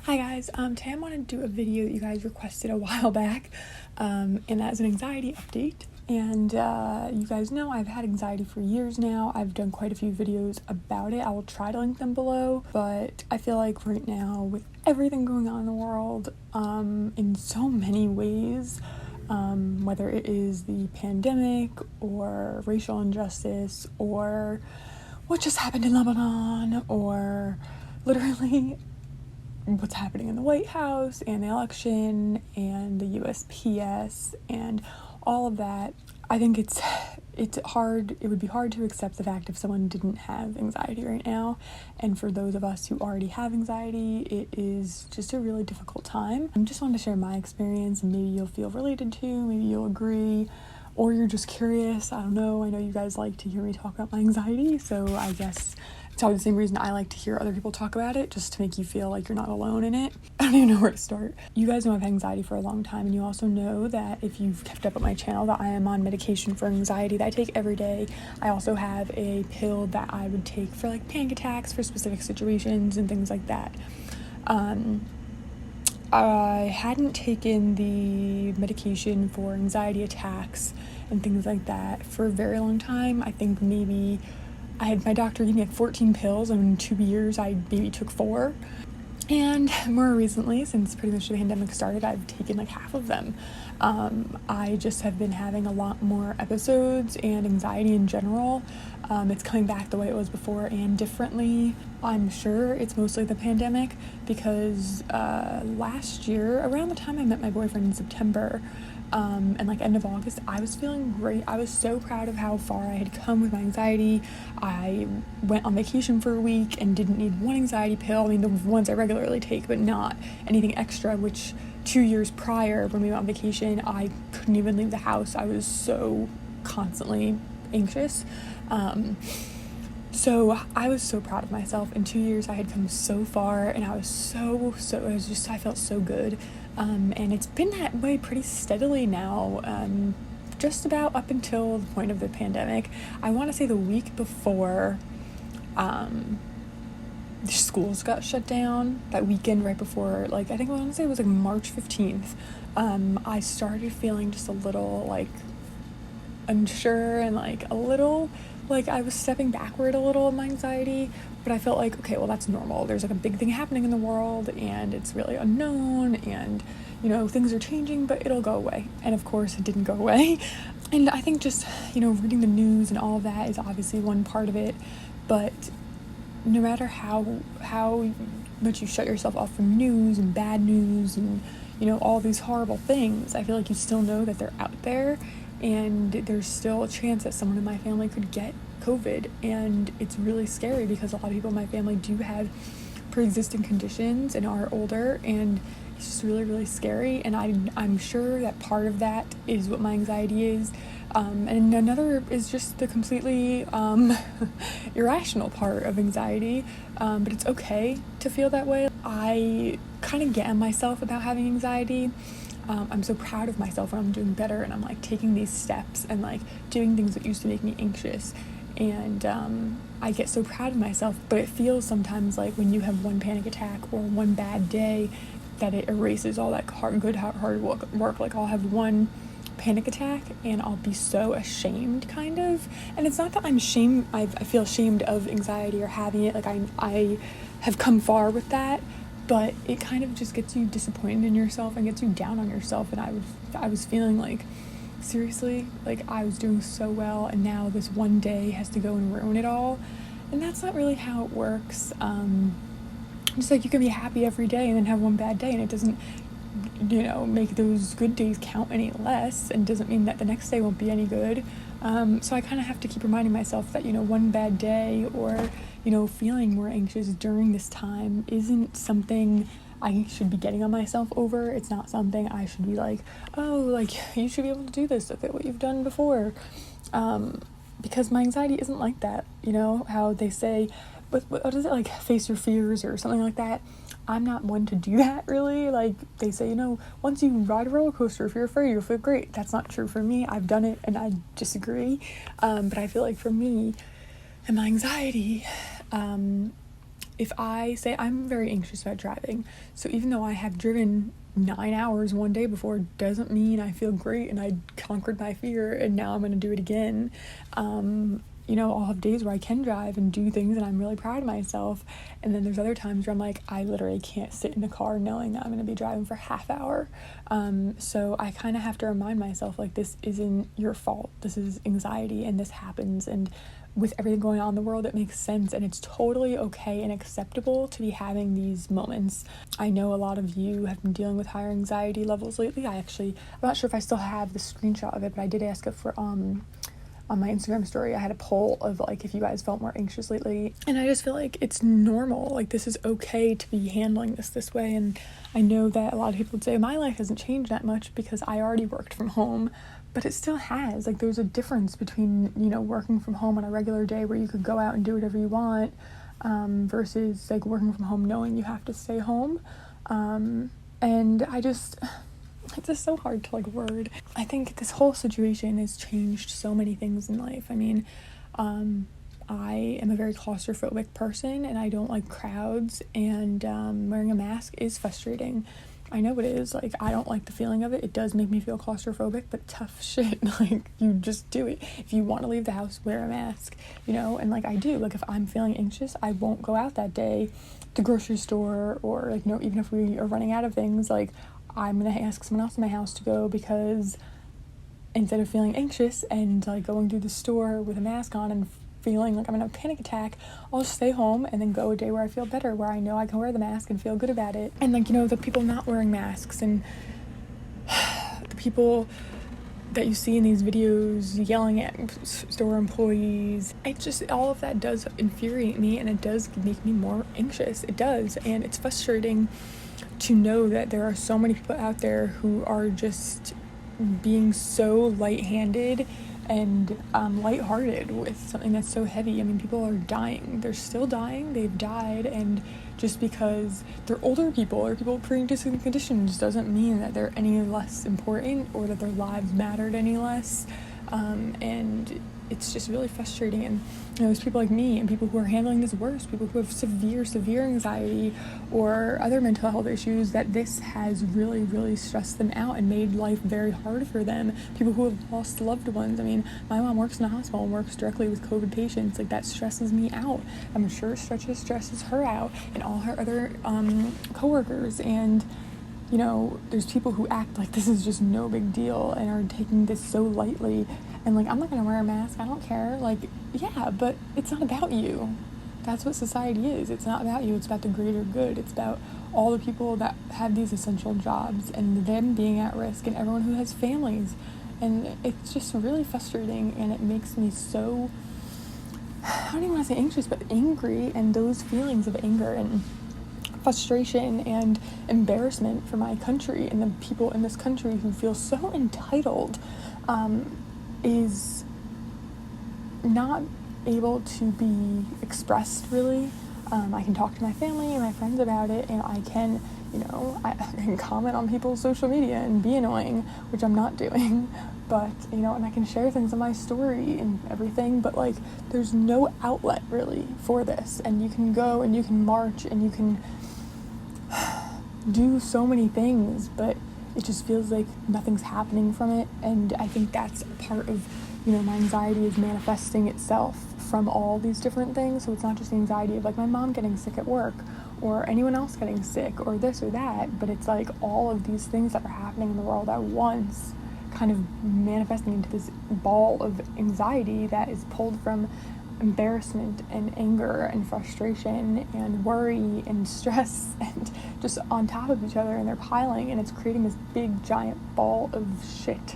Hi guys, today I wanted to do a video that you guys requested a while back, and that's an anxiety update. And you guys know I've had anxiety for years now. I've done quite a few videos about it. I will try to link them below, but I feel like right now with everything going on in the world, in so many ways, whether it is the pandemic or racial injustice or what just happened in Lebanon or literally what's happening in the White House and the election and the USPS and all of that, I think it's hard. It would be hard to accept the fact if someone didn't have anxiety right now. And for those of us who already have anxiety, it is just a really difficult time. I just wanted to share my experience, and maybe you'll feel related to, maybe you'll agree, or you're just curious. I don't know. I know you guys like to hear me talk about my anxiety, so I guess it's probably the same reason I like to hear other people talk about it, just to make you feel like you're not alone in it. I don't even know where to start. You guys know I've had anxiety for a long time, and you also know that if you've kept up with my channel that I am on medication for anxiety that I take every day. I also have a pill that I would take for like panic attacks for specific situations and things like that. I hadn't taken the medication for anxiety attacks and things like that for a very long time. I think maybe my doctor gave me like 14 pills, and in 2 years I maybe took 4. And more recently, since pretty much the pandemic started, I've taken like half of them. I just have been having a lot more episodes and anxiety in general. It's coming back the way it was before and differently. I'm sure it's mostly the pandemic because last year, around the time I met my boyfriend in September, and like end of August, I was feeling great. I was so proud of how far I had come with my anxiety. I went on vacation for a week and didn't need one anxiety pill. I mean, the ones I regularly take, but not anything extra, which 2 years prior when we went on vacation, I couldn't even leave the house. I was so constantly anxious. So I was so proud of myself. In 2 years, I had come so far, and I was I felt so good. And it's been that way pretty steadily now, just about up until the point of the pandemic. I want to say the week before the schools got shut down, that weekend right before, like, I think I want to say it was like March 15th, I started feeling just a little, like, unsure and, like, a little, like, I was stepping backward a little in my anxiety, but I felt like, okay, well, that's normal. There's, like, a big thing happening in the world, and it's really unknown, and, you know, things are changing, but it'll go away. And, of course, it didn't go away. And I think just, you know, reading the news and all of that is obviously one part of it, but no matter how much you shut yourself off from news and bad news and, you know, all these horrible things, I feel like you still know that they're out there, and there's still a chance that someone in my family could get COVID, and it's really scary because a lot of people in my family do have pre-existing conditions and are older, and it's just really, really scary. And I'm sure that part of that is what my anxiety is, and another is just the completely irrational part of anxiety, but it's okay to feel that way. I kind of get on myself about having anxiety. I'm so proud of myself when I'm doing better and I'm like taking these steps and like doing things that used to make me anxious, and I get so proud of myself, but it feels sometimes like when you have one panic attack or one bad day that it erases all that hard work. Like, I'll have one panic attack and I'll be so ashamed, kind of, and it's not that I'm ashamed, I feel ashamed of anxiety or having it, like I have come far with that, but it kind of just gets you disappointed in yourself and gets you down on yourself. And I was feeling like, seriously, like I was doing so well, and now this one day has to go and ruin it all. And that's not really how it works. Just like you can be happy every day and then have one bad day, and it doesn't, you know, make those good days count any less, and doesn't mean that the next day won't be any good. So I kind of have to keep reminding myself that, you know, one bad day or, you know, feeling more anxious during this time isn't something I should be getting on myself over. It's not something I should be like, oh, like, you should be able to do this, look at what you've done before. Because my anxiety isn't like that, you know, how they say, what is it, like, face your fears or something like that. I'm not one to do that, really. Like, they say, you know, once you ride a roller coaster, if you're afraid, you'll feel great. That's not true for me. I've done it, and I disagree. But I feel like for me and my anxiety, if I say I'm very anxious about driving, so even though I have driven 9 hours one day before, doesn't mean I feel great and I conquered my fear and now I'm going to do it again. I'll have days where I can drive and do things and I'm really proud of myself, and then there's other times where I'm like, I literally can't sit in the car knowing that I'm going to be driving for half hour. So I kind of have to remind myself, like, this isn't your fault, this is anxiety and this happens, and with everything going on in the world, it makes sense, and it's totally okay and acceptable to be having these moments. I know a lot of you have been dealing with higher anxiety levels lately. I'm not sure if I still have the screenshot of it, but I did ask it for on my Instagram story. I had a poll of like if you guys felt more anxious lately, and I just feel like it's normal. Like, this is okay to be handling this way. And I know that a lot of people would say my life hasn't changed that much because I already worked from home, but it still has. Like, there's a difference between, working from home on a regular day where you could go out and do whatever you want, versus like working from home knowing you have to stay home. And it's just so hard to like word. I think this whole situation has changed so many things in life. I mean, I am a very claustrophobic person and I don't like crowds, and wearing a mask is frustrating. I know it is. Like, I don't like the feeling of it. It does make me feel claustrophobic, but tough shit. Like, you just do it. If you want to leave the house, wear a mask, and like I do. Like, if I'm feeling anxious, I won't go out that day to grocery store, or like, even if we are running out of things, like, I'm going to ask someone else in my house to go, because instead of feeling anxious and like going through the store with a mask on and feeling like I'm gonna have a panic attack, I'll just stay home and then go a day where I feel better, where I know I can wear the mask and feel good about it. And like, the people not wearing masks and the people that you see in these videos yelling at store employees, all of that does infuriate me, and it does make me more anxious. It does. And it's frustrating to know that there are so many people out there who are just being so light-handed and lighthearted with something that's so heavy. I mean, people are dying. They're still dying. They've died, and just because they're older people or people with pre-existing conditions doesn't mean that they're any less important or that their lives mattered any less. And it's just really frustrating. And there's people like me and people who are handling this worse, people who have severe anxiety or other mental health issues, that this has really, really stressed them out and made life very hard for them. People who have lost loved ones. I mean, my mom works in a hospital and works directly with COVID patients. Like, that stresses me out. I'm sure it stresses her out and all her other coworkers. And there's people who act like this is just no big deal and are taking this so lightly. And like, I'm not gonna wear a mask, I don't care. Like, yeah, but it's not about you. That's what society is. It's not about you, it's about the greater good. It's about all the people that have these essential jobs and them being at risk, and everyone who has families. And it's just really frustrating, and it makes me so, I don't even want to say anxious, but angry. And those feelings of anger and frustration and embarrassment for my country and the people in this country who feel so entitled, is not able to be expressed, really. I can talk to my family and my friends about it, and I can, I can comment on people's social media and be annoying, which I'm not doing, but, and I can share things on my story and everything, but like, there's no outlet really for this. And you can go and you can march and you can do so many things, but it just feels like nothing's happening from it. And I think that's a part of, my anxiety is manifesting itself from all these different things. So it's not just the anxiety of like my mom getting sick at work or anyone else getting sick or this or that, but it's like all of these things that are happening in the world at once kind of manifesting into this ball of anxiety that is pulled from embarrassment and anger and frustration and worry and stress and just on top of each other, and they're piling, and it's creating this big giant ball of shit.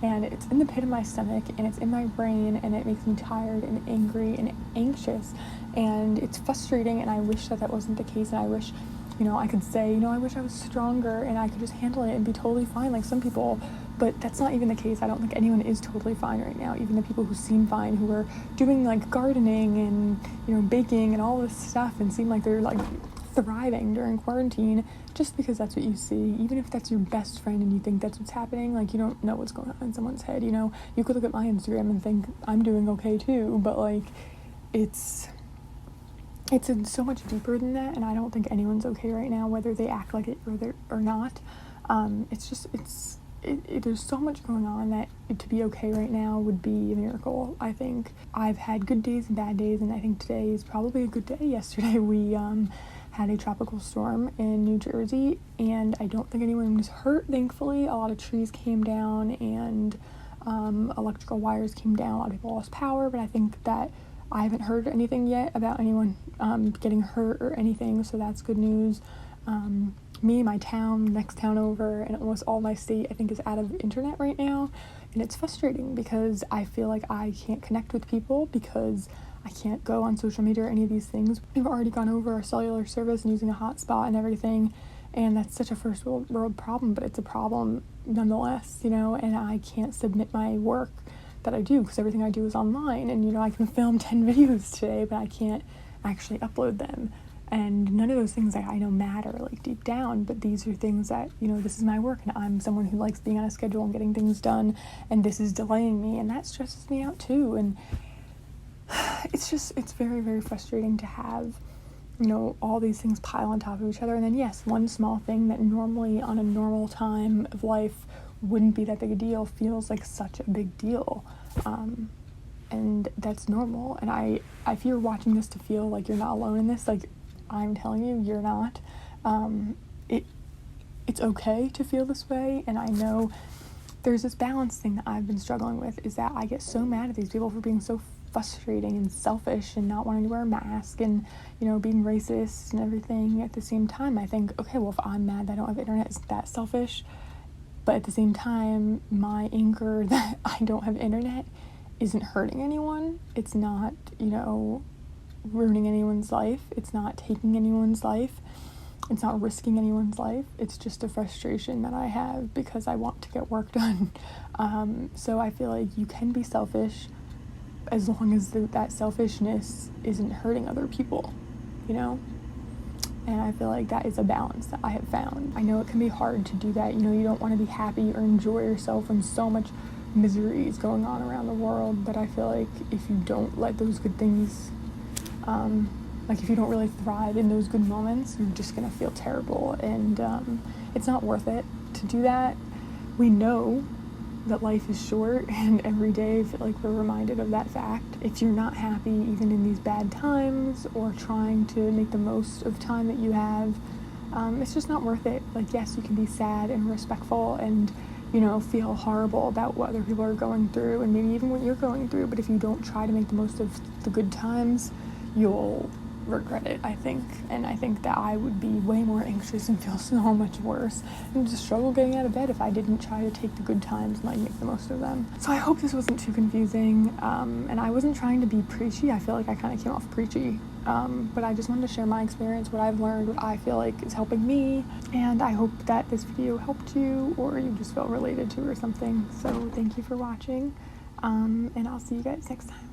And it's in the pit of my stomach and it's in my brain, and it makes me tired and angry and anxious, and it's frustrating. And I wish that wasn't the case, and I wish I could say, I wish I was stronger and I could just handle it and be totally fine like some people, but that's not even the case. I don't think anyone is totally fine right now. Even the people who seem fine, who are doing like gardening and, baking and all this stuff and seem like they're like thriving during quarantine, just because that's what you see. Even if that's your best friend and you think that's what's happening, like, you don't know what's going on in someone's head, You could look at my Instagram and think I'm doing okay too, but like, it's it's so much deeper than that, and I don't think anyone's okay right now, whether they act like it or not. There's so much going on that to be okay right now would be a miracle. I think I've had good days and bad days, and I think today is probably a good day. Yesterday we had a tropical storm in New Jersey, and I don't think anyone was hurt, thankfully. A lot of trees came down, and electrical wires came down. A lot of people lost power, but I think that I haven't heard anything yet about anyone getting hurt or anything, so that's good news. Me, my town, next town over, and almost all my state, I think, is out of internet right now, and it's frustrating because I feel like I can't connect with people because I can't go on social media or any of these things. We've already gone over our cellular service and using a hotspot and everything, and that's such a first world problem, but it's a problem nonetheless, and I can't submit my work that I do because everything I do is online, and I can film 10 videos today, but I can't actually upload them. And none of those things I know matter, like, deep down, but these are things that, this is my work, and I'm someone who likes being on a schedule and getting things done, and this is delaying me, and that stresses me out too. And it's very, very frustrating to have, all these things pile on top of each other. And then, yes, one small thing that normally on a normal time of life wouldn't be that big a deal feels like such a big deal. And that's normal. And if you're watching this to feel like you're not alone in this, like, I'm telling you, you're not. It's okay to feel this way, and I know there's this balance thing that I've been struggling with, is that I get so mad at these people for being so frustrating and selfish and not wanting to wear a mask and, being racist and everything. At the same time, I think, okay, well, if I'm mad that I don't have internet, is that selfish? But at the same time, my anger that I don't have internet isn't hurting anyone. It's not, ruining anyone's life. It's not taking anyone's life. It's not risking anyone's life. It's just a frustration that I have because I want to get work done. So I feel like you can be selfish as long as that selfishness isn't hurting other people, And I feel like that is a balance that I have found. I know it can be hard to do that. You don't want to be happy or enjoy yourself when so much misery is going on around the world. But I feel like if you don't let those good things, if you don't really thrive in those good moments, you're just gonna feel terrible. And it's not worth it to do that. We know that life is short, and every day I feel like we're reminded of that fact. If you're not happy even in these bad times or trying to make the most of time that you have, it's just not worth it. Like, yes, you can be sad and respectful and feel horrible about what other people are going through and maybe even what you're going through, but if you don't try to make the most of the good times, you'll regret it, I think. And I think that I would be way more anxious and feel so much worse and just struggle getting out of bed if I didn't try to take the good times and make the most of them. So I hope this wasn't too confusing, and I wasn't trying to be preachy. I feel like I kind of came off preachy, but I just wanted to share my experience, what I've learned, what I feel like is helping me, and I hope that this video helped you or you just felt related to or something. So thank you for watching, and I'll see you guys next time.